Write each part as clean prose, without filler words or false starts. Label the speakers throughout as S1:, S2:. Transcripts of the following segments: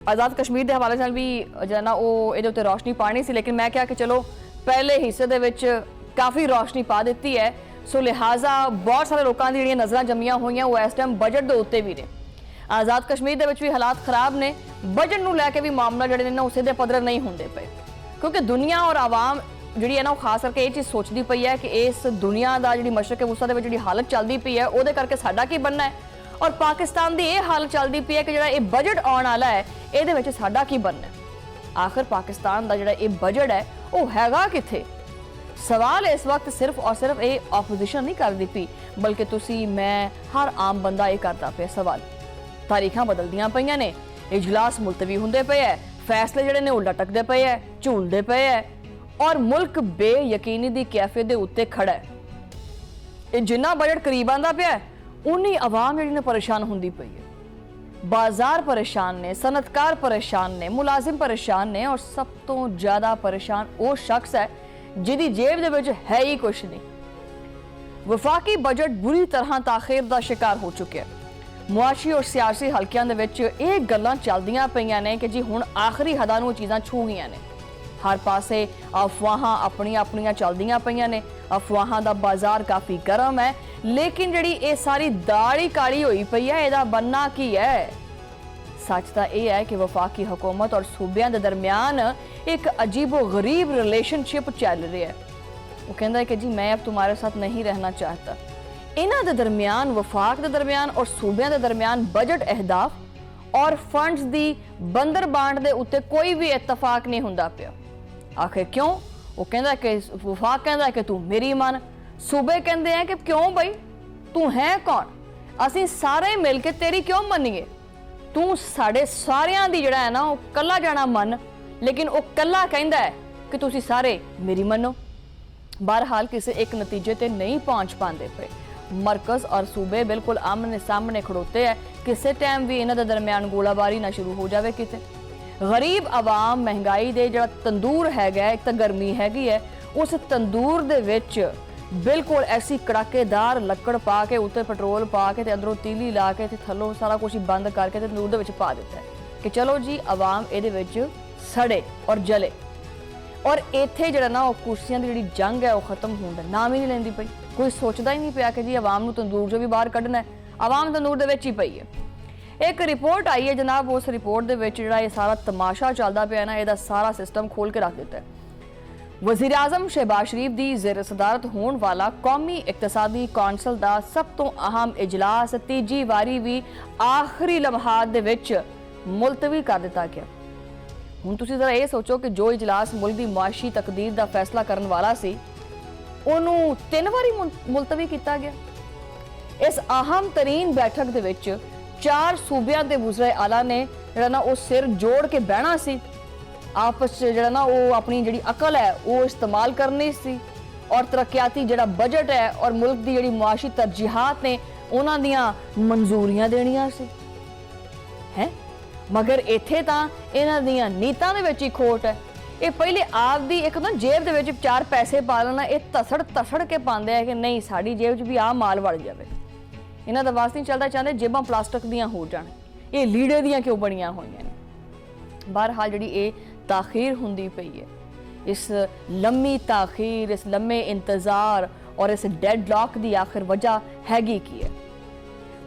S1: आज़ाद कश्मीर के हवाले नाल भी जो ना वो इहदे उत्ते रोशनी पानी सी, लेकिन मैं क्या कि चलो पहले हिस्से दे विच काफ़ी रोशनी पा दी है, सो लिहाजा बहुत सारे लोगों दी नज़रां जमीआं होईयां वो इस टाइम बजट दे उत्ते भी ने। आज़ाद कश्मीर दे विच भी हालात खराब ने, बजट नूं लैके भी मामला जिहड़े ने ना उसे दे पद्धर नहीं होंदे पे, क्योंकि दुनिया और आवाम जिहड़ी है ना खास करके ये चीज़ सोचती पई है कि इस दुनिया का जिहड़ी मशरक वुसता दे विच जिहड़ी हालत चलती पई है उहदे करके साडा की बनना है, और पाकिस्तान की यह हालत चलती पई है कि जिहड़ा ये बजट आने वाला है ये विच साडा की बनना है। आखिर पाकिस्तान का जिहड़ा ये बजट है वो हैगा किथे? सवाल इस वक्त सिर्फ और सिर्फ ये ऑपोजिशन नहीं करती पई, बल्कि तुसी मैं हर आम बंदा ये करता पे सवाल। तारीखां बदलदियां पईयां ने, इजलास मुलतवी हुंदे पे है, फैसले जिहड़े ने वो लटकदे पे है, झूलदे पे है, और मुल्क बेयकीनी दी कैफियत दे उत्ते खड़ा है। ये जिन्ना बजट करीब आंदा पिया है उन्नी आवाम जिहड़ी ने परेशान हुंदी पई है। बाजार परेशान ने, सनतकार परेशान ने, मुलाजिम परेशान ने, और सब तो ज्यादा परेशान वो शख्स है जिहदी जेब दे विच है ही कुछ नहीं। वफाकी बजट बुरी तरह ताखीर दा शिकार हो चुके हैं। मुआशी और सियासी हलकियां दे विच ये गल्लां चलदियां पईयां ने कि जी हुण आखिरी हदां नूं चीज़ां छू गईयां ने। हर पासे अफवाहां अपनियां अपनियां चलदियां पईयां ने, अफवाहां दा बाजार काफ़ी गर्म है, लेकिन जिहड़ी ये सारी दाड़ी काली होई पई है इहदा बनना की है? सच तो यह है कि वफाकी हुकूमत और सूबियां दे दरमियान एक अजीबो गरीब रिलेशनशिप चल रही है। वो कहता है कि जी मैं अब तुम्हारे साथ नहीं रहना चाहता। इन्हां दे दरमियान, वफाक दे दरमियान और सूबियां दे दरमियान बजट अहदाफ और फंड्स दी बंदर बांट दे उत्ते कोई भी इत्तफाक नहीं हुंदा पिया। आखिर क्यों? वो कहता है कि वफाक कहता है कि तू मेरी मन, सूबे कहते हैं कि क्यों बई तू है कौन, असीं सारे मिल के तेरी क्यों मनीए, तू साढ़े सारियां दी जिहड़ा है ना वो कला जाना मन, लेकिन वो कला कहता है कि तुसी सारे मेरी मनो। बहरहाल किसी एक नतीजे ते नहीं पहुंच पाते पे। मरकज और सूबे बिल्कुल आमने सामने खड़ोते हैं, किसी टाइम भी इन्हां दे दरमियान गोलाबारी ना शुरू हो जाए। किते गरीब आवाम महंगाई दे जिहड़ा तंदूर हैगा, एक तो गर्मी हैगी है, उस तंदूर दे विच बिल्कुल ऐसी कड़ाकेदार लकड़ पा के उत्ते पेट्रोल पा के ते अंदरों तीली ला के ते थल्लों सारा कुछ बंद करके ते तंदूर दे विच पा दिता है कि चलो जी आवाम इहदे विच सड़े और जले। और इत्थे जिहड़ा ना कुर्सियां दी जिहड़ी जंग है वो खत्म होण दा नाम ही नहीं लैंदी पई। कोई सोचदा ही नहीं पिया कि जी आवाम नूं तंदूर चों भी बाहर कढना है, आवाम तंदूर दे विच ही पई है। एक रिपोर्ट आई है जनाब, उस रिपोर्ट दे विच जिहड़ा ये सारा तमाशा चलदा पिया ना इहदा सारा सिस्टम खोल के रख दिता है। वज़ीर आज़म शहबाज शरीफ की ज़ेर सदारत होने वाला कौमी इकतसादी कौंसल का सब तो अहम इजलास तीजी वारी भी आखिरी लम्हात दे विच मुलतवी कर दिता गया। हुण तुसीं जरा ये सोचो कि जो इजलास मुल्क की मुआशी तकदीर का फैसला करने वाला सी उन्होंने 3 वारी मुलतवी किया गया। इस अहम तरीन बैठक दे विच 4 सूबियां दे वज़ीर आला ने जिहड़ा ना वो सिर जोड़ के बहना सी, आपस जिहड़ा ना वो अपनी जिहड़ी अकल है वो इस्तेमाल करनी सी, और तरक्याती जिहड़ा बजट है और मुल्क की जिहड़ी मुआशी तरजीहात ने उन्हां दियां मंजूरियां देनियां सी है। मगर इत्थे तां इन्हां दियां नीतां दे विच ही खोट है। ये पहले आप दी एक ना जेब दे विच 4 पैसे पा लेना, ये तसड़ के पांदे है कि नहीं साडी जेब च भी आ माल वड़ जावे। इन्हां दा वास नहीं चलदा, चाहते जेबां प्लास्टिक दियां हो जाण, ये लीड़े दियां क्यों बणियां होईयां ने। बहरहाल जिहड़ी ये ताखीर हुंदी पई है, इस लम्मी ताखीर, इस लम्मे इंतजार और इस डेडलॉक की आखिर वजह हैगी की है?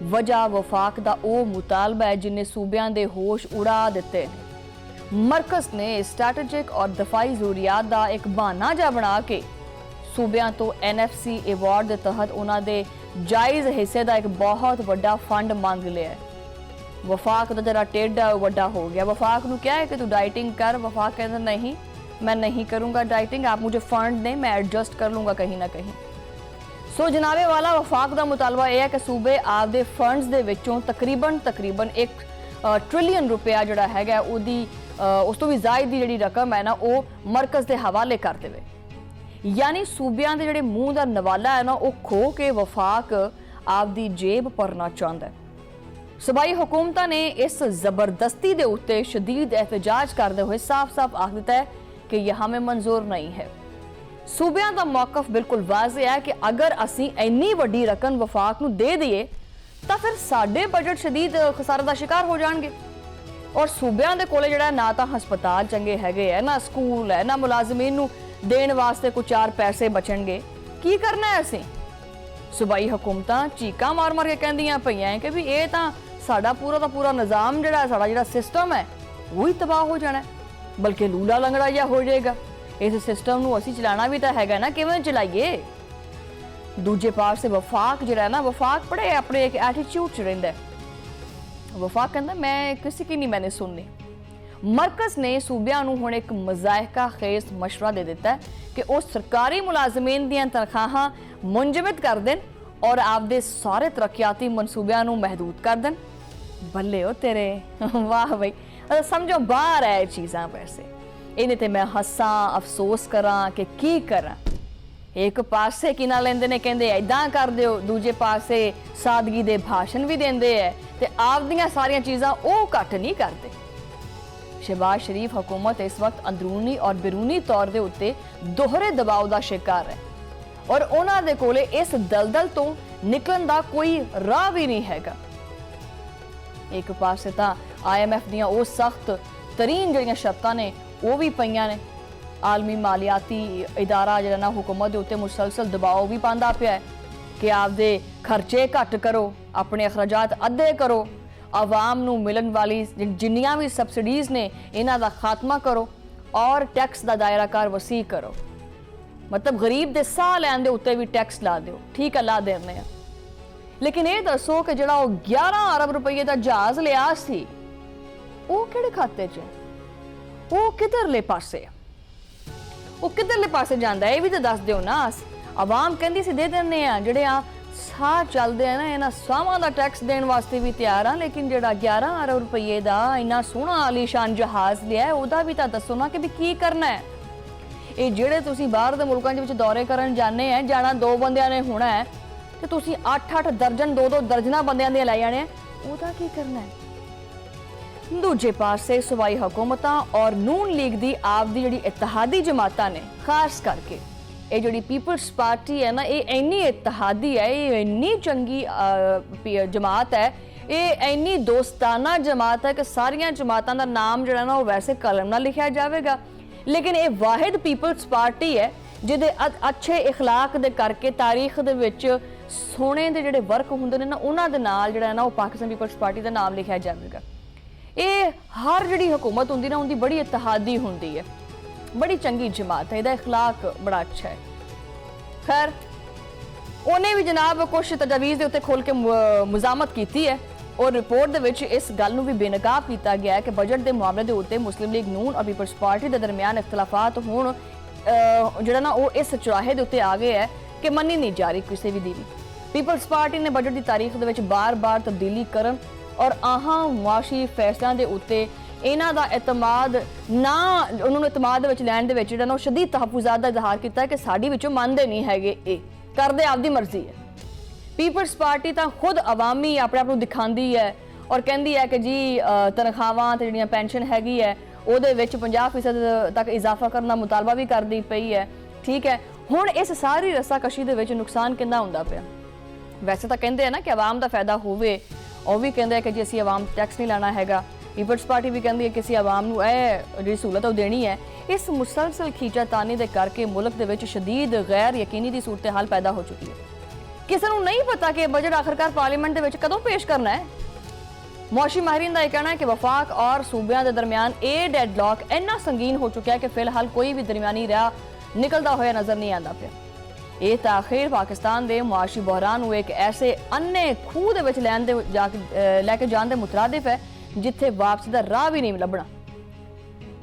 S1: वजह वफाक दा ओ मुतालबा है जिन्हें सूबियां दे होश उड़ा दिते हैं। मरकज ने स्ट्रैटेजिक और दफाई जरूरियात का एक बहाना जा बना के सूबियां तो NFC अवार्ड के तहत उन्हां दे जायज़ हिस्से का एक बहुत बड़ा फंड मांग लिया है। वफाक का जरा टेढ़ा वड्डा हो गया। वफाक नूं क्या है कि तू डाइटिंग कर, वफाक कहता नहीं मैं नहीं करूँगा डाइटिंग, आप मुझे फंड दें, मैं एडजस्ट कर लूँगा कहीं ना कहीं। सो जनाबे वाला वफाक का मुतालबा यह है कि सूबे आपदे फंड्स दे विचों तकरीबन 1 ट्रिलियन रुपया जिहड़ा हैगा उहदी उस तो भी ज़ायद दी जिहड़ी रकम है ना वो मरकज़ के हवाले कर देवे। यानी सूबियां दे जिहड़े मूँह दा नवाला है ना वो खो के वफाक आपदी जेब भरना चाहता है। सूबाई हुकूमतां ने इस जबरदस्ती दे उत्ते शदीद एहतजाज करते हुए साफ साफ आख दिता है कि यह हमें मंजूर नहीं है। सूबियां दा मौकफ बिल्कुल वाज़ेह है कि अगर असीं इन्नी वड्डी रकम वफाक नूं दे दईए तो फिर साडे बजट शदीद खसारे दा शिकार हो जाएंगे। ਔਰ ਸੂਬਿਆਂ ਦੇ ਕੋਲੇ ਜਿਹੜਾ ਨਾ ਤਾਂ ਹਸਪਤਾਲ ਚੰਗੇ ਹੈਗੇ ਹੈ, ਨਾ ਸਕੂਲ ਹੈ, ਨਾ ਮੁਲਾਜ਼ਮੀਨ ਨੂੰ ਦੇਣ ਵਾਸਤੇ ਕੁਝ 4 ਪੈਸੇ ਬਚਣਗੇ। ਕੀ ਕਰਨਾ ਹੈ ਅਸੀਂ? ਸੂਬਾਈ ਹਕੂਮਤਾਂ ਚੀਕਾਂ ਮਾਰ-ਮਾਰ ਕੇ ਕਹਿੰਦੀਆਂ ਪਈਆਂ ਕਿ ਵੀ ਇਹ ਤਾਂ ਸਾਡਾ ਪੂਰਾ ਦਾ ਪੂਰਾ ਨਿਜ਼ਾਮ ਜਿਹੜਾ ਸਾਡਾ ਜਿਹੜਾ ਸਿਸਟਮ ਹੈ ਉਹ ਹੀ ਤਬਾਹ ਹੋ ਜਾਣਾ, ਬਲਕਿ ਲੂਲਾ ਲੰਗੜਾ ਜਿਹਾ ਹੋ ਜਾਏਗਾ। ਇਸ ਸਿਸਟਮ ਨੂੰ ਅਸੀਂ ਚਲਾਉਣਾ ਵੀ ਤਾਂ ਹੈਗਾ ਨਾ, ਕਿਵੇਂ ਚਲਾਈਏ? ਦੂਜੇ ਪਾਸੇ ਵਫਾਕ ਜਿਹੜਾ ਨਾ, ਵਫਾਕ ਬੜੇ ਆਪਣੇ ਇੱਕ ਐਟੀਟਿਊਡ 'ਚ ਰਹਿੰਦਾ ਹੈ। ਵਫਾਕ ਕਹਿੰਦਾ ਮੈਂ ਕਿਸੇ ਕੀ ਨਹੀਂ ਮੈਨੇ ਸੁਣਨੀ। ਮਰਕਜ਼ ਨੇ ਸੂਬਿਆਂ ਨੂੰ ਹੁਣ ਇੱਕ ਮਜ਼ਾਇਕਾ ਖੇਜ਼ ਮਸ਼ਵਰਾ ਦੇ ਦਿੱਤਾ ਕਿ ਉਹ ਸਰਕਾਰੀ ਮੁਲਾਜ਼ਮੀਨ ਦੀਆਂ ਤਨਖਾਹਾਂ ਮੁੰਜਮਦ ਕਰ ਦੇਣ ਔਰ ਆਪਦੇ ਸਾਰੇ ਤਰੱਕਿਆਤੀ ਮਨਸੂਬਿਆਂ ਨੂੰ ਮਹਿਦੂਦ ਕਰ ਦੇਣ। ਬੱਲੇ ਉਹ ਤੇਰੇ, ਵਾਹ ਬਈ, ਸਮਝੋ ਬਾਹਰ ਹੈ ਚੀਜ਼ਾਂ। ਵੈਸੇ ਇਹਨੇ ਤੇ ਮੈਂ ਹੱਸਾਂ, ਅਫਸੋਸ ਕਰਾਂ ਕਿ ਕੀ ਕਰਾਂ। ਇੱਕ ਪਾਸੇ ਕਿਨਾ ਲੈਂਦੇ ਨੇ, ਕਹਿੰਦੇ ਐਦਾਂ ਕਰ ਦਿਓ, ਦੂਜੇ ਪਾਸੇ ਸਾਦਗੀ ਦੇ ਭਾਸ਼ਣ ਵੀ ਦਿੰਦੇ ਐ ਤੇ ਆਪਦੀਆਂ ਸਾਰੀਆਂ ਚੀਜ਼ਾਂ ਉਹ ਘੱਟ ਨਹੀਂ ਕਰਦੇ। ਸ਼ਹਿਬਾਜ਼ ਸ਼ਰੀਫ ਹਕੂਮਤ ਇਸ ਵਕਤ ਅੰਦਰੂਨੀ ਔਰ ਬਿਰੂਨੀ ਤੌਰ ਦੇ ਉੱਤੇ ਦੋਹਰੇ ਦਬਾਅ ਦਾ ਸ਼ਿਕਾਰ ਹੈ ਔਰ ਉਹਨਾਂ ਦੇ ਕੋਲੇ ਇਸ ਦਲਦਲ ਤੋਂ ਨਿਕਲਣ ਦਾ ਕੋਈ ਰਾਹ ਵੀ ਨਹੀਂ ਹੈਗਾ। ਇੱਕ ਪਾਸੇ ਤਾਂ IMF ਦੀਆਂ ਉਹ ਸਖਤ ਤਰੀਨ ਜਿਹੜੀਆਂ ਸ਼ਰਤਾਂ ਨੇ ਉਹ ਵੀ ਪਈਆਂ ਨੇ। ਆਲਮੀ ਮਾਲੀਆਤੀ ਇਦਾਰਾ ਜਿਹੜਾ ਨਾ ਹੁਕੂਮਤ ਦੇ ਉੱਤੇ ਮੁਸਲਸਲ ਦਬਾਅ ਵੀ ਪਾਉਂਦਾ ਪਿਆ ਹੈ ਕਿ ਆਪਦੇ ਖਰਚੇ ਘੱਟ ਕਰੋ, ਆਪਣੇ ਅਖਰਾਜਾਤ ਅੱਧੇ ਕਰੋ, ਆਵਾਮ ਨੂੰ ਮਿਲਣ ਵਾਲੀ ਜਿੰਨੀਆਂ ਵੀ ਸਬਸਿਡੀਜ਼ ਨੇ ਇਹਨਾਂ ਦਾ ਖਾਤਮਾ ਕਰੋ ਔਰ ਟੈਕਸ ਦਾ ਦਾਇਰਾਕਾਰ ਵਸੀ ਕਰੋ। ਮਤਲਬ ਗਰੀਬ ਦੇ ਸਾਹ ਲੈਣ ਦੇ ਉੱਤੇ ਵੀ ਟੈਕਸ ਲਾ ਦਿਓ। ਠੀਕ ਹੈ, ਲਾ ਦਿੰਦੇ ਆ, ਲੇਕਿਨ ਇਹ ਦੱਸੋ ਕਿ ਜਿਹੜਾ ਉਹ 11 ਅਰਬ ਰੁਪਏ ਦਾ ਜਹਾਜ਼ ਲਿਆ ਸੀ ਉਹ ਕਿਹੜੇ ਖਾਤੇ 'ਚ, ਉਹ ਕਿਧਰਲੇ ਪਾਸੇ, ਉਹ ਕਿਧਰਲੇ ਪਾਸੇ ਜਾਂਦਾ? ਇਹ ਵੀ ਤਾਂ ਦੱਸ ਦਿਓ ਨਾ। ਆਵਾਮ ਕਹਿੰਦੀ ਸੀ ਦੇ ਦਿੰਦੇ ਆ, ਜਿਹੜੇ ਆ ਸਾਹ ਚੱਲਦੇ ਆ ਨਾ, ਇਹਨਾਂ ਸਾਹਾਂ ਦਾ ਟੈਕਸ ਦੇਣ ਵਾਸਤੇ ਵੀ ਤਿਆਰ ਆ, ਲੇਕਿਨ ਜਿਹੜਾ 11 ਅਰਬ ਰੁਪਏ ਦਾ ਇੰਨਾ ਸੋਹਣਾ ਆਲੀਸ਼ਾਨ ਜਹਾਜ਼ ਲਿਆ ਉਹਦਾ ਵੀ ਤਾਂ ਦੱਸੋ ਨਾ ਕਿ ਵੀ ਕੀ ਕਰਨਾ ਹੈ। ਇਹ ਜਿਹੜੇ ਤੁਸੀਂ ਬਾਹਰ ਦੇ ਮੁਲਕਾਂ ਦੇ ਵਿੱਚ ਦੌਰੇ ਕਰਨ ਜਾਂਦੇ ਆ, ਜਾਣਾ 2 ਬੰਦਿਆਂ ਨੇ ਹੋਣਾ ਹੈ ਤੇ ਤੁਸੀਂ 8-8 ਦਰਜਨ 2-2 ਦਰਜਨਾਂ ਬੰਦਿਆਂ ਦੇ ਲੈ ਜਾਣੇ, ਉਹਦਾ ਕੀ ਕਰਨਾ ਹੈ? ਦੂਜੇ ਪਾਸੇ ਸੂਬਾਈ ਹਕੂਮਤਾਂ ਔਰ ਨੂਨ ਲੀਗ ਦੀ ਆਪਦੀ ਜਿਹੜੀ ਇਤਿਹਾਦੀ ਜਮਾਤਾਂ ਨੇ, ਖਾਸ ਕਰਕੇ ਇਹ ਜਿਹੜੀ ਪੀਪਲਸ ਪਾਰਟੀ ਹੈ ਨਾ, ਇਹ ਇੰਨੀ ਇਤਿਹਾਦੀ ਹੈ, ਇਹ ਇੰਨੀ ਚੰਗੀ ਜਮਾਤ ਹੈ, ਇਹ ਇੰਨੀ ਦੋਸਤਾਨਾ ਜਮਾਤ ਹੈ ਕਿ ਸਾਰੀਆਂ ਜਮਾਤਾਂ ਦਾ ਨਾਮ ਜਿਹੜਾ ਨਾ ਉਹ ਵੈਸੇ ਕਲਮ ਨਾਲ ਲਿਖਿਆ ਜਾਵੇਗਾ, ਲੇਕਿਨ ਇਹ ਵਾਹਿਦ ਪੀਪਲਸ ਪਾਰਟੀ ਹੈ ਜਿਹਦੇ ਅੱਛੇ ਇਖਲਾਕ ਦੇ ਕਰਕੇ ਤਾਰੀਖ ਦੇ ਵਿੱਚ ਸੋਹਣੇ ਦੇ ਜਿਹੜੇ ਵਰਕ ਹੁੰਦੇ ਨੇ ਨਾ ਉਹਨਾਂ ਦੇ ਨਾਲ ਜਿਹੜਾ ਨਾ ਉਹ ਪਾਕਿਸਤਾਨ ਪੀਪਲਸ ਪਾਰਟੀ ਦਾ ਨਾਮ ਲਿਖਿਆ ਜਾਵੇਗਾ। ਇਹ ਹਰ ਜਿਹੜੀ ਹਕੂਮਤ ਹੁੰਦੀ ਨਾ ਉਹਦੀ ਬੜੀ ਇਤਿਹਾਦੀ ਹੁੰਦੀ ਹੈ, ਬੜੀ ਚੰਗੀ ਜਮਾਤ ਹੈ, ਇਹਦਾ ਇਖਲਾਕ ਬੜਾ ਅੱਛਾ ਹੈ। ਖੈਰ ਉਹਨੇ ਵੀ ਜਨਾਬ ਕੁਝ ਤਜਵੀਜ਼ ਦੇ ਉੱਤੇ ਖੋਲ ਕੇ ਮੁਜ਼ਾਮਤ ਕੀਤੀ ਹੈ ਔਰ ਰਿਪੋਰਟ ਦੇ ਵਿੱਚ ਇਸ ਗੱਲ ਨੂੰ ਵੀ ਬੇਨਕਾਬ ਕੀਤਾ ਗਿਆ ਹੈ ਕਿ ਬਜਟ ਦੇ ਮਾਮਲੇ ਦੇ ਉੱਤੇ ਮੁਸਲਿਮ ਲੀਗ ਨੂਨ ਔਰ ਪੀਪਲਸ ਪਾਰਟੀ ਦੇ ਦਰਮਿਆਨ ਇਖਤਲਾਫਾਤ ਹੁਣ ਜਿਹੜਾ ਨਾ ਉਹ ਇਸ ਚੁਰਾਹੇ ਦੇ ਉੱਤੇ ਆ ਗਏ ਹੈ ਕਿ ਮੰਨੀ ਨਹੀਂ ਜਾ ਰਹੀ ਕਿਸੇ ਵੀ ਦੀ ਵੀ। ਪੀਪਲਸ ਪਾਰਟੀ ਨੇ ਬਜਟ ਦੀ ਤਾਰੀਖ ਦੇ ਵਿੱਚ ਬਾਰ-ਬਾਰ ਤਬਦੀਲੀ ਕਰਨ ਔਰ ਮੁਆਸ਼ੀ ਫੈਸਲਿਆਂ ਦੇ ਉੱਤੇ ਇਹਨਾਂ ਦਾ ਇਤਮਾਦ ਨਾ, ਉਹਨਾਂ ਨੂੰ ਇਤਮਾਦ ਦੇ ਵਿੱਚ ਲੈਣ ਦੇ ਵਿੱਚ ਜਿਹੜਾ ਨਾ ਉਹ ਸ਼ਦੀਦ ਤਹਫੁਜ਼ਾਤ ਦਾ ਇਜ਼ਹਾਰ ਕੀਤਾ ਕਿ ਸਾਡੀ ਵਿੱਚੋਂ ਮੰਨਦੇ ਨਹੀਂ ਹੈਗੇ, ਇਹ ਕਰਦੇ ਆਪਦੀ ਮਰਜ਼ੀ ਹੈ। ਪੀਪਲਸ ਪਾਰਟੀ ਤਾਂ ਖੁਦ ਅਵਾਮੀ ਆਪਣੇ ਆਪ ਨੂੰ ਦਿਖਾਉਂਦੀ ਹੈ ਔਰ ਕਹਿੰਦੀ ਹੈ ਕਿ ਜੀ ਤਨਖਾਹਾਂ ਤੇ ਜਿਹੜੀਆਂ ਪੈਨਸ਼ਨ ਹੈਗੀ ਹੈ ਉਹਦੇ ਵਿੱਚ 50% ਤੱਕ ਇਜ਼ਾਫਾ ਕਰਨ ਦਾ ਮੁਤਾਲਬਾ ਵੀ ਕਰਦੀ ਪਈ ਹੈ। ਠੀਕ ਹੈ, ਹੁਣ ਇਸ ਸਾਰੀ ਰਸਾਕਸ਼ੀ ਦੇ ਵਿੱਚ ਨੁਕਸਾਨ ਕਿੰਨਾ ਹੁੰਦਾ ਪਿਆ? ਵੈਸੇ ਤਾਂ ਕਹਿੰਦੇ ਆ ਨਾ ਕਿ ਆਵਾਮ ਦਾ ਫਾਇਦਾ ਹੋਵੇ, ਉਹ ਵੀ ਕਹਿੰਦੇ ਆ ਕਿ ਜੀ ਅਸੀਂ ਆਵਾਮ ਟੈਕਸ ਨਹੀਂ ਲਾਣਾ ਹੈਗਾ। ਪੀਪਲਸ ਪਾਰਟੀ ਵੀ ਕਹਿੰਦੀ ਹੈ ਕਿ ਅਸੀਂ ਆਵਾਮ ਨੂੰ ਇਹ ਜਿਹੜੀ ਸਹੂਲਤ ਉਹ ਦੇਣੀ ਹੈ। ਇਸ ਮੁਸਲਸਲ ਖੀਚਾਤਾਨੀ ਦੇ ਕਰਕੇ ਮੁਲਕ ਦੇ ਵਿੱਚ ਸ਼ਦੀਦ ਗੈਰ ਯਕੀਨੀ ਦੀ ਸੂਰਤ ਹਾਲ ਪੈਦਾ ਹੋ ਚੁੱਕੀ ਹੈ। ਕਿਸੇ ਨੂੰ ਨਹੀਂ ਪਤਾ ਕਿ ਬਜਟ ਆਖਰਕਾਰ ਪਾਰਲੀਮੈਂਟ ਦੇ ਵਿੱਚ ਕਦੋਂ ਪੇਸ਼ ਕਰਨਾ ਹੈ। ਮੁਆਸ਼ੀ ਮਾਹਿਰੀਨ ਦਾ ਇਹ ਕਹਿਣਾ ਹੈ ਕਿ ਵਫਾਕ ਔਰ ਸੂਬਿਆਂ ਦੇ ਦਰਮਿਆਨ ਇਹ ਡੈਡਲੌਕ ਇੰਨਾ ਸੰਗੀਨ ਹੋ ਚੁੱਕਿਆ ਹੈ ਕਿ ਫਿਲਹਾਲ ਕੋਈ ਵੀ ਦਰਮਿਆਨੀ ਰਾਹ ਨਿਕਲਦਾ ਹੋਇਆ ਨਜ਼ਰ ਨਹੀਂ ਆਉਂਦਾ ਪਿਆ। ਇਹ ਤਾਖੀਰ ਪਾਕਿਸਤਾਨ ਦੇ ਮੁਆਸ਼ੀ ਬਹਰਾਨ ਨੂੰ ਇੱਕ ਐਸੇ ਅੰਨੇ ਖੂਹ ਦੇ ਵਿੱਚ ਲੈ ਕੇ ਜਾਣ ਦੇ ਮੁਤਰਾਦਿਫ ਹੈ ਜਿੱਥੇ ਵਾਪਸੀ ਦਾ ਰਾਹ ਵੀ ਨਹੀਂ ਲੱਭਣਾ,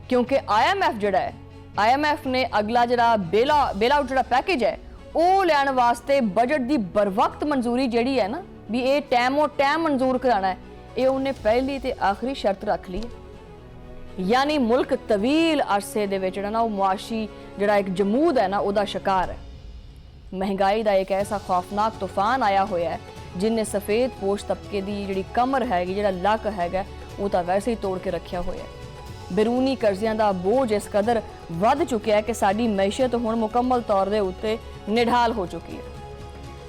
S1: ਕਿਉਂਕਿ IMF ਜਿਹੜਾ ਹੈ, IMF ਨੇ ਅਗਲਾ ਜਿਹੜਾ ਬੇਲ ਆਊਟ ਜਿਹੜਾ ਪੈਕੇਜ ਹੈ ਉਹ ਲੈਣ ਵਾਸਤੇ ਬਜਟ ਦੀ ਬਰਵਕਤ ਮਨਜ਼ੂਰੀ ਜਿਹੜੀ ਹੈ ਨਾ ਵੀ ਇਹ ਟਾਈਮੋ ਟਾਈਮ ਮਨਜ਼ੂਰ ਕਰਾਣਾ ਹੈ, ਇਹ ਉਹਨੇ ਪਹਿਲੀ ਤੇ ਆਖਰੀ ਸ਼ਰਤ ਰੱਖ ਲਈ ਹੈ। ਯਾਨੀ ਮੁਲਕ ਤਵੀਲ ਅਰਸੇ ਦੇ ਵਿੱਚ ਜਿਹੜਾ ਨਾ ਉਹ ਮੁਆਸ਼ੀ ਜਿਹੜਾ ਇੱਕ ਜਮੂਦ ਹੈ ਨਾ ਉਹਦਾ ਸ਼ਿਕਾਰ ਹੈ। ਮਹਿੰਗਾਈ ਦਾ ਇੱਕ ਐਸਾ ਖੌਫਨਾਕ ਤੂਫਾਨ ਆਇਆ ਹੋਇਆ ਹੈ ਜਿਨਨੇ ਸਫੇਦ ਪੋਸ਼ ਤਬਕੇ ਦੀ ਜਿਹੜੀ ਕਮਰ ਹੈਗੀ, ਜਿਹੜਾ ਲੱਕ ਹੈਗਾ, ਉਹ ਤਾਂ ਵੈਸੇ ਹੀ ਤੋੜ ਕੇ ਰੱਖਿਆ ਹੋਇਆ ਹੈ। ਬਿਰੂਨੀ ਕਰਜ਼ਿਆਂ ਦਾ ਬੋਝ ਇਸ ਕਦਰ ਵੱਧ ਚੁੱਕਿਆ ਹੈ ਕਿ ਸਾਡੀ ਮੈਸ਼ੀਅਤ ਹੁਣ ਮੁਕੰਮਲ ਤੌਰ ਦੇ ਉੱਤੇ ਨਿਢਾਲ ਹੋ ਚੁੱਕੀ ਹੈ।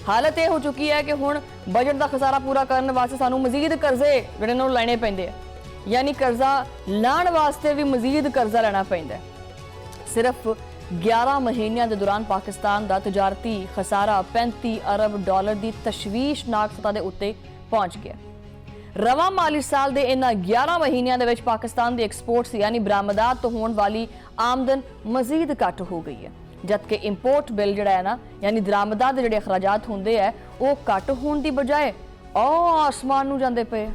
S1: ਹਾਲਤ ਇਹ ਹੋ ਚੁੱਕੀ ਹੈ ਕਿ ਹੁਣ ਬਜਟ ਦਾ ਖਜ਼ਾਨਾ ਪੂਰਾ ਕਰਨ ਵਾਸਤੇ ਸਾਨੂੰ ਮਜ਼ੀਦ ਕਰਜ਼ੇ ਜਿਹੜੇ ਨੂੰ ਲੈਣੇ ਪੈਂਦੇ ਆ। यानी कर्जा लाण वास्ते भी मजीद कर्जा लेना पैंदा है। सिर्फ 11 महीनों के दौरान पाकिस्तान का तजारती खसारा 35 अरब डॉलर की तशवीशनाक सतह के उत्ते पहुंच गया। रवा माली साल के इन्हां 11 महीनों के विच पाकिस्तान की एक्सपोर्ट्स यानी बरामदात तो होने वाली आमदन मजीद घट हो गई है, जबकि इंपोर्ट बिल जिहड़ा है ना यानी दरामदात के जिहड़े अखराजात होंदे है वो घट होने की बजाय आसमान नूं जांदे पे।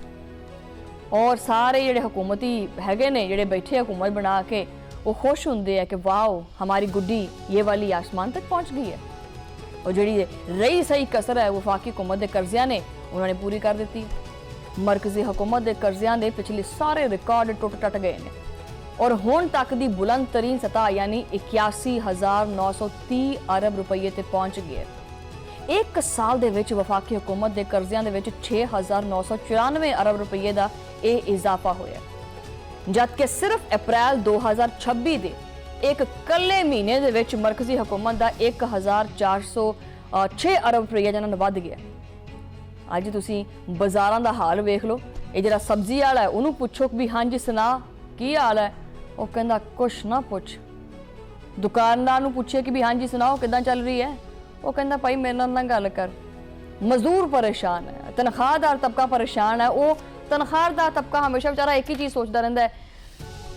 S1: और सारे जिहड़े हुकूमती हैगे ने जिहड़े बैठे हुकूमत बना के वो खुश होंदे है कि वाओ हमारी गुड्डी ये वाली आसमान तक पहुंच गई है। और जिहड़ी रही सही कसर है वफाकी हुकूमत के कर्जियां ने उन्होंने पूरी कर दी। मरकजी हुकूमत के कर्जियां के पिछले सारे रिकॉर्ड टुट टट गए हैं और हुण तक की बुलंद तरीन सतह यानी 81,930 अरब रुपये ते पहुंच गई है। एक साल दे विच वफाकी हुकूमत के कर्जियां दे विच 6,994 अरब रुपये का यह इजाफा होया, जबकि सिर्फ अप्रैल 2026 के एक कल्ले महीने दे विच मरकजी हुकूमत का 1,406 अरब रुपये जिन्हां नाल वध गया। अज तुसीं बाजारां दा हाल वेख लो, ये जिहड़ा सब्जी वाला है उहनूं पुछो भी हाँ जी सुना की हाल है, वो कहंदा कुछ ना पुछ। दुकानदार नूं पुछे कि भी हाँ जी सुनाओ किदां चल रही है, वो कहंदा भाई मेरे नाल ना गल कर। मजदूर परेशान है, तनख्वाहदार तबका परेशान है। वो तनख्वाहदार तबका हमेशा बेचारा एक ही चीज़ सोचता रहता है,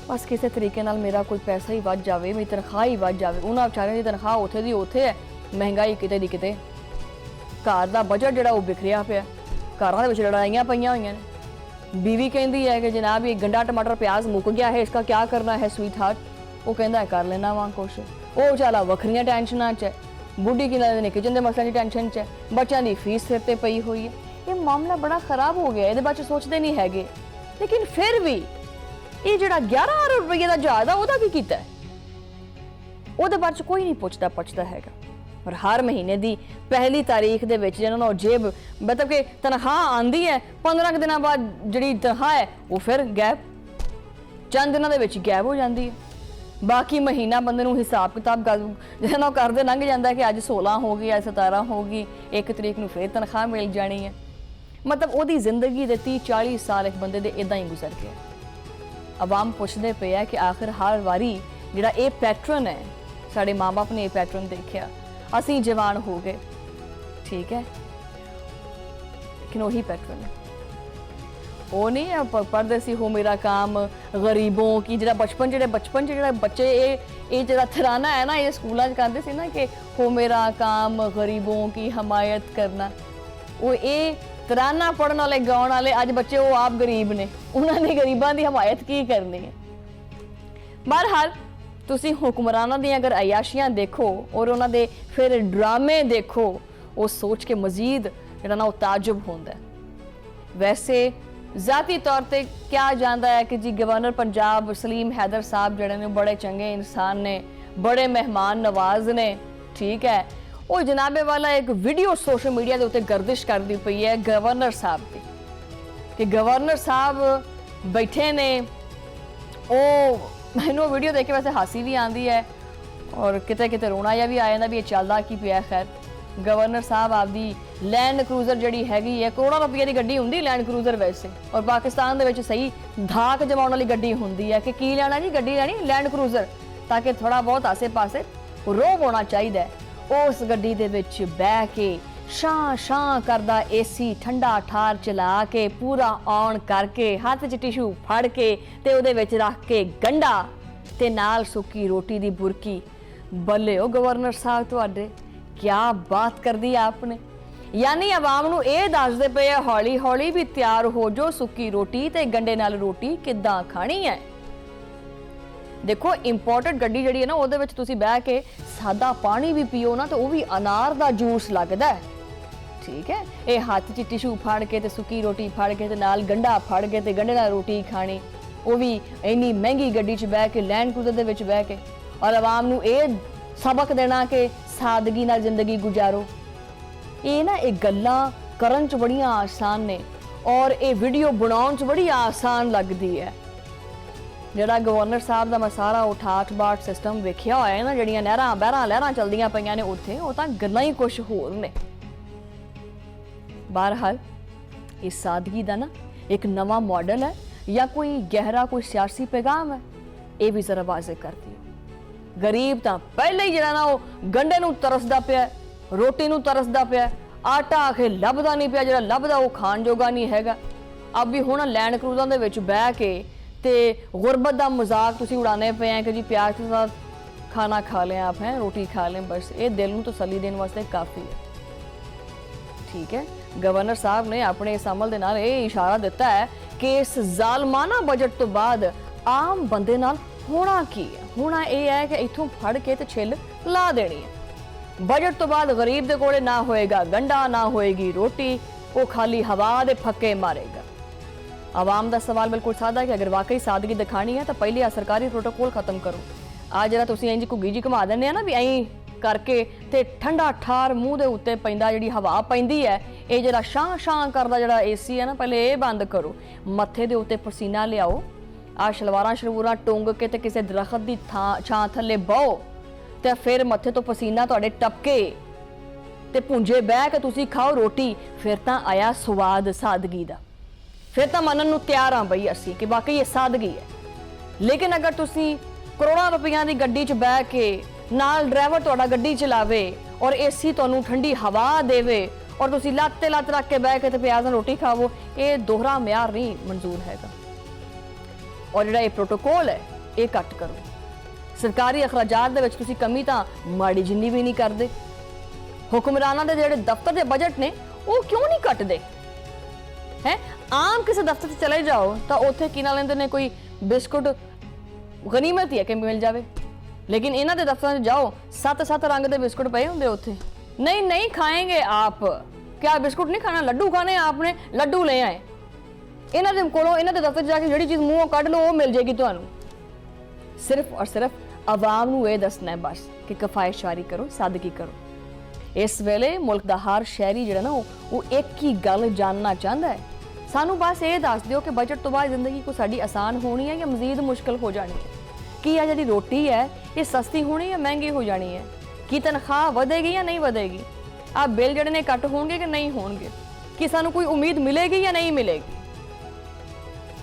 S1: बस किसी तरीके नाल मेरा कोई पैसा ही वध जाए, मेरी तनख्वाह ही वध जाए। उन्होंने बेचारियों की तनख्वाह उत्थे दी उत्थे है, महंगाई किते दी किते। घर का बजट जिहड़ा वो बिखरिया पिया, घरां दे विच लड़ाइयां पईयां होईयां ने। बीवी कहती है कि जनाब ये गंडा टमाटर प्याज मुक गया है, इसका क्या करना है स्वीट हार्ट। वो कहता है कर लेना वहाँ कुछ। वो बेचारा वखरियां टेंशनां च है, बुढ़ी की किचन के मसलों की टेंशन च है, बच्चों की फीस सिर पर पई हुई है। ये मामला बड़ा खराब हो गया, ये बारे सोचते नहीं है। लेकिन फिर भी ये जो 11 अरब रुपये का जहाज है वह की कीता है, ਉਹਦੇ ਬਾਰੇ कोई नहीं पुछता पछता हैगा। और हर महीने की पहली तारीख के जिन्होंने जेब मतलब कि तनख्वाह आती है 15 दिन बाद जी तनख्वाह है वो फिर गैप चंद दिनों के गैप हो जाती है। बाकी महीना बंदे नूं हिसाब किताब जिन्होंने करते लंघ जाता है कि अज 16 होगी, अज 17 होगी, 1 तरीक नूं फिर तनख्वाह मिल जानी है। मतलब वो जिंदगी के 30-40 साल एक बंदे दे इदां ही गुजर गए। आवाम पुछदे पे है कि आखिर हर वारी जिहड़ा ये पैटर्न है, साडे माँ बाप ने ये पैटर्न देखा, असीं जवान हो गए, ठीक है, लेकिन वही पैटर्न है। वो नहीं है पढ़ते सी हो मेरा काम गरीबों की, जो बचपन जो बच्चे ये जो थराना है ना, ये स्कूलों करते सी ना कि हो मेरा काम गरीबों की हमायत करना। वो ये तराना पढ़ने वाले गाने वाले अज बच्चे वो आप गरीब ने, उन्होंने गरीबों की हमायत की करनी है। बहरहाल तुसी हुक्मराना दी अगर अयाशियां देखो और उन्होंने फिर ड्रामे देखो, वो सोच के मजीद जो ना वो ताजुब होता है। वैसे ज़ाती तौर पर क्या जानता है कि जी गवर्नर पंजाब सलीम हैदर साहब जड़े ने बड़े चंगे इंसान ने, बड़े मेहमान नवाज ने, ठीक है। वो जनाबे वाला एक वीडियो सोशल मीडिया के उत्ते गर्दिश कर दी पई है गवर्नर साहब की, कि गवर्नर साहब बैठे ने। वो मैनू वीडियो देख के वैसे हासी भी आती है और किते किते रोना या भी आ जाता भी ये चलता की पिया। खैर गवर्नर साहब आपदी लैंड क्रूजर जी हैगी है, करोड़ों रुपये की गड्डी होंदी लैंड क्रूजर वैसे, और पाकिस्तान के सही धाक जमाने वाली गड्डी होंदी है कि की लेना जी, गड्डी लैनी लैंड क्रूजर, ताकि थोड़ा बहुत आसे पासे रोब होना चाहिए। उस गड्डी दे विच बह के शां शां करदा एसी ठंडा ठार चला के पूरा ऑन करके हाथ च टिशू फड़ के ते उहदे विच रख के गंढा ते नाल सुक्की रोटी दी बुरकी। बल्ले ओ गवर्नर साहब तुहाडे, क्या बात कर दी आपने। यानी आवाम नूं इह दसदे पे हौली हौली भी तैयार हो जो सुक्की रोटी ते गंढे नाल रोटी किद्दां खानी है। देखो इंपोर्टेड गड्डी जी है ना, वो तुसी बह के सादा पानी भी पियो ना तो वह भी अनार का जूस लगता है, ठीक है। ये हाथ च टिशू फाड़ के ते सुक्की रोटी फाड़ के ते नाल गंढा फाड़ के ते गंढे नाल रोटी खानी, वो भी इन्नी महंगी गड्डी च बह के लैंड क्रूजर दे विच बह के, और आवाम नूं ये सबक देना कि सादगी नाल जिंदगी गुजारो। ये ना ये गल्लां करन च बड़ियां आसान ने और ये वीडियो बनाउण च बड़ी आसान लगदी है। जिहड़ा गवर्नर साहब का मैं सारा उठाठ बाट सिस्टम वेखिया होया है ना, जिहड़ियां नहरां बहरां लहरां चलदियां पईयां ने उत्थे, वो तां गल्लां ही कुछ होर ने। बहरहाल इस सादगी का ना एक नवा मॉडल है या कोई गहरा कोई सियासी पैगाम है, ये भी जरा वाजे कर दिओ। गरीब तो पहले ही जिहड़ा ना वो गंढे नूं तरसदा पिया, रोटी नूं तरसदा पिया, आटा आखे लभदा नहीं पिया, जिहड़ा लभदा वो खाण जोगा नहीं हैगा। अब भी हुण लैंड क्रूज़ां दे विच बह के ते गुरबत दा मजाक तुसीं उड़ाने पे हैं कि जी प्याज के साथ खाना खा लें आप, हैं रोटी खा लें, बस ये दिल नूं तसल्ली देने वास्ते काफ़ी है। ठीक है, गवर्नर साहब ने अपने इस अमल दे नाल ये इशारा दिता है कि इस जालमाना बजट तो बाद आम बंदे नाल होना की है। होना ये है कि इथों फड़ के ते छिल ला देनी है। बजट तो बाद गरीब दे कोले ना होएगा गंढा, ना होएगी रोटी, वो खाली हवा दे फक्के मारेगा। आवाम दा सवाल बिल्कुल सादा है कि अगर वाकई सादगी दिखानी है तो पहले आ सरकारी प्रोटोकॉल खत्म करो। आज जरा तुसीं इंज घुग्गी जी घुमा देंदे आ ना भी ऐं करके ते ठंडा ठार मूँह दे उत्ते पैंदा जिहड़ी हवा पैंदी है, ये जरा शां शां करदा जिहड़ा एसी है ना, पहले ये बंद करो। मत्थे दे उत्ते पसीना लियाओ, आ शलवारां शलवूरां टुंग के ते किसी दरखत दी छां थल्ले बहो ते फिर मत्थे तो पसीना तुहाडे टपके ते भुंजे बह के तुसीं खाओ रोटी, फिर तां आया स्वाद सादगी दा। फिर तां मनन नूं तैयार हां बई असीं कि वाकई ये सादगी है। लेकिन अगर तुसीं करोड़ां रुपइयां दी गड्डी च बह के नाल ड्राइवर तुहाडा गड्डी चलावे और एसी तुहानूं ठंडी हवा देवे और तुसीं लत्त ते लत्त रख के बह के ते प्याज नाल रोटी खावो, ये दोहरा म्यार नहीं मंजूर हैगा। और जिहड़ा ये प्रोटोकॉल है ये घट करो। सरकारी अखराजात दे विच तुसीं कमी तां माड़ी जिन्नी भी नहीं करदे। हुक्मरानां दे जिहड़े दफ्तर दे बजट ने वो क्यों नहीं घटदे हैं? आम किसी दफ्तर से चले जाओ तो उत्थे की ना लेंदे ने कोई बिस्कुट गनीमत ही है कि मिल जावे, लेकिन इन्हां दे दफ्तरां च जाओ 7-7 रंग दे बिस्कुट पे होंदे उत्थे। नहीं नहीं खाएंगे आप, क्या बिस्कुट नहीं खाना, लड्डू खाने आपने, लड्डू ले आए। इन्हां दे कोलों इन्हां दे दफ्तर जाके जिहड़ी चीज़ मूँहों कढ लो वो मिल जाएगी तुहानूं। सिर्फ और सिर्फ आवाम नूं ये दसना है बस कि किफायतशारी करो, सादगी करो। इस वेले मुल्क दा हर शहरी जिहड़ा ना वो एक ही गल जानना चाहता है, सानू बस ये दस दिओ कि बजट तो बाद जिंदगी को साडी आसान होनी है या मजीद मुश्किल हो जानी है। कि यह जी रोटी है ये सस्ती होनी या महंगी हो जानी है, कि तनख्वाह वधेगी या नहीं वधेगी, आ बिल जड़े ने कट होंगे कि नहीं होंगे, कि सानू कोई उम्मीद मिलेगी या नहीं मिलेगी।